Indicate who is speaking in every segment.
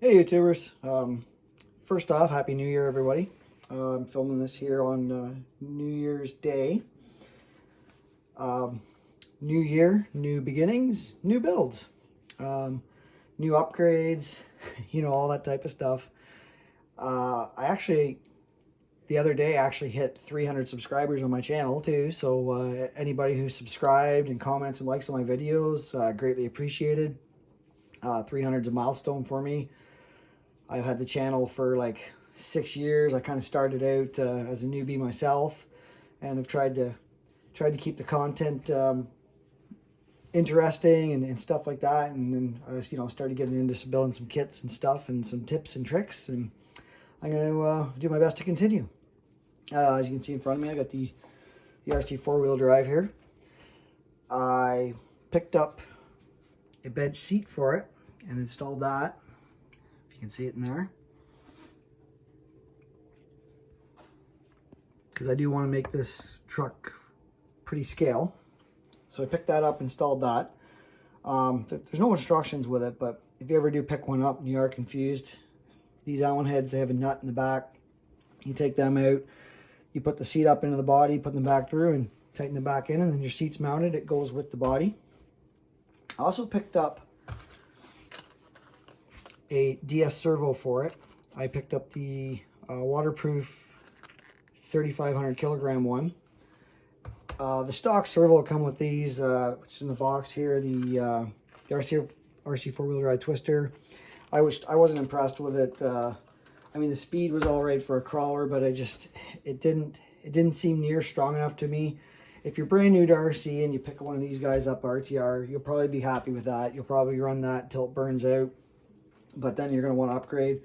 Speaker 1: Hey YouTubers, first off, Happy New Year everybody. I'm filming this here on New Year's Day. New year, new beginnings, new builds, new upgrades, all that type of stuff. The other day actually hit 300 subscribers on my channel too, so anybody who's subscribed and comments and likes on my videos, greatly appreciated. 300 is a milestone for me. I've had the channel for like 6 years. I kind of started out as a newbie myself, and I've tried to keep the content interesting and stuff like that. And then I started getting into building some kits and stuff and some tips and tricks. And I'm going to do my best to continue. As you can see in front of me, I got the RC 4-wheel drive here. I picked up a bench seat for it and installed that. You can see it in there, because I do want to make this truck pretty scale. So I picked that up, installed that. There's no instructions with it, but if you ever do pick one up and you are confused, these Allen heads, they have a nut in the back. You take them out, you put the seat up into the body, put them back through and tighten them back in, and then your seat's mounted. It goes with the body. I also picked up a DS servo for it. I picked up the waterproof 3,500 kilogram one. The stock servo will come with these, which is in the box here, the RC 4-wheel drive twister. I wasn't impressed with it. I mean, the speed was all right for a crawler, but it didn't seem near strong enough to me. If you're brand new to RC and you pick one of these guys up, RTR, you'll probably be happy with that. You'll probably run that until it burns out. But then you're going to want to upgrade.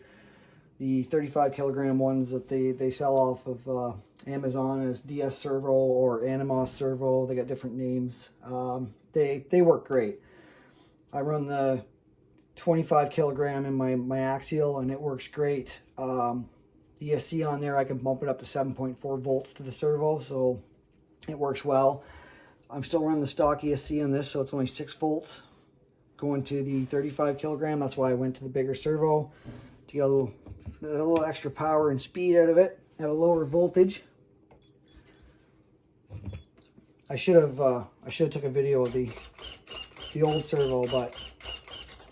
Speaker 1: The 35 kilogram ones that they sell off of Amazon as DS servo or Animos servo. They got different names. They work great. I run the 25 kilogram in my axial, and it works great. The ESC on there, I can bump it up to 7.4 volts to the servo, so it works well. I'm still running the stock ESC on this, so it's only 6 volts. Going to the 35 kilogram, that's why I went to the bigger servo, to get a little extra power and speed out of it at a lower voltage. I should have took a video of the old servo, but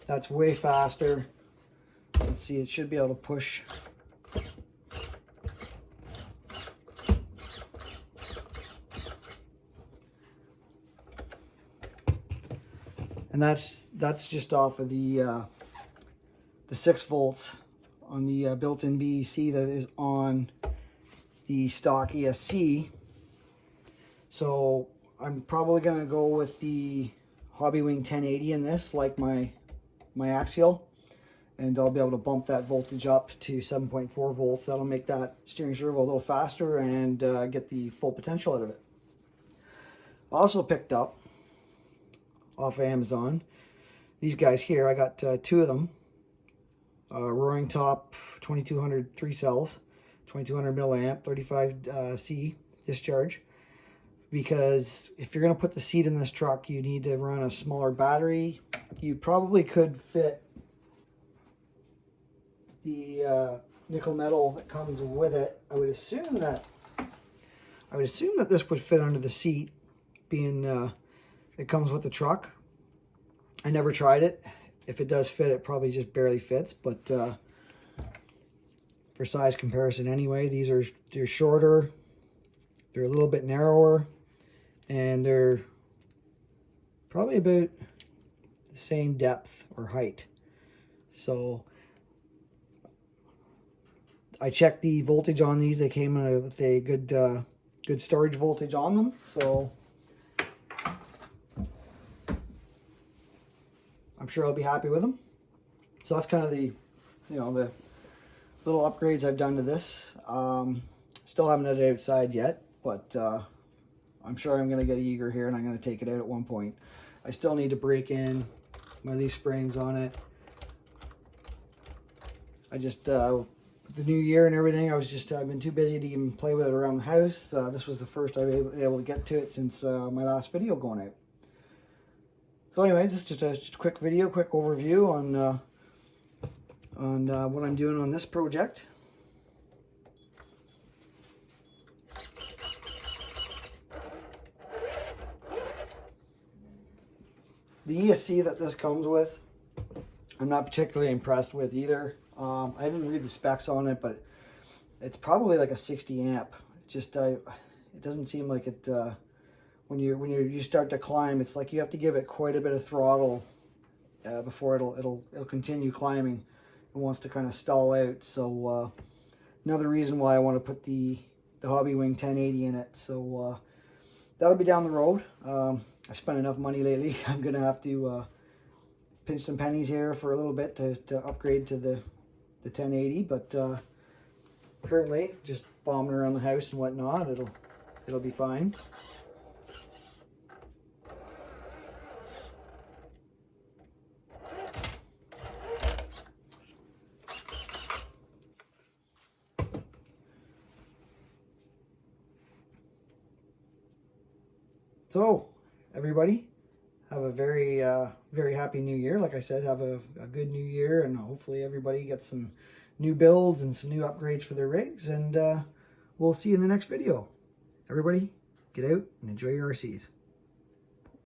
Speaker 1: that's way faster. Let's see, it should be able to push. And that's just off of the 6 volts on the built-in BEC that is on the stock ESC. So I'm probably going to go with the Hobbywing 1080 in this, like my axial, and I'll be able to bump that voltage up to 7.4 volts. That'll make that steering servo a little faster and get the full potential out of it. Also picked up off of Amazon these guys here. I got 2 of them. Roaring Top 2200 3 cells, 2200 milliamp, 35C discharge. Because if you're going to put the seat in this truck, you need to run a smaller battery. You probably could fit the nickel metal that comes with it. I would assume that this would fit under the seat, being it comes with the truck. I never tried it. If it does fit, it probably just barely fits, but for size comparison anyway, they're shorter, they're a little bit narrower, and they're probably about the same depth or height. So I checked the voltage on these. They came with a good storage voltage on them, so I'm sure I'll be happy with them. So that's kind of the little upgrades I've done to this. Still haven't had it outside yet, but I'm sure I'm going to get eager here and I'm going to take it out at one point. I still need to break in my leaf springs on it. I just, with the new year and everything, I've been too busy to even play with it around the house. This was the first I've been able to get to it since my last video going out. So anyway, just a quick video, quick overview on on what I'm doing on this project. The ESC that this comes with, I'm not particularly impressed with either. I didn't read the specs on it, but it's probably like a 60 amp. It doesn't seem like it. When you start to climb, it's like you have to give it quite a bit of throttle before it'll continue climbing. It wants to kind of stall out. So another reason why I want to put the Hobbywing 1080 in it. So that'll be down the road. I've spent enough money lately. I'm gonna have to pinch some pennies here for a little bit to upgrade to the 1080. But currently, just bombing around the house and whatnot, it'll be fine. So, everybody, have a very, very happy new year. Like I said, have a good new year, and hopefully everybody gets some new builds and some new upgrades for their rigs, and we'll see you in the next video. Everybody, get out and enjoy your RCs.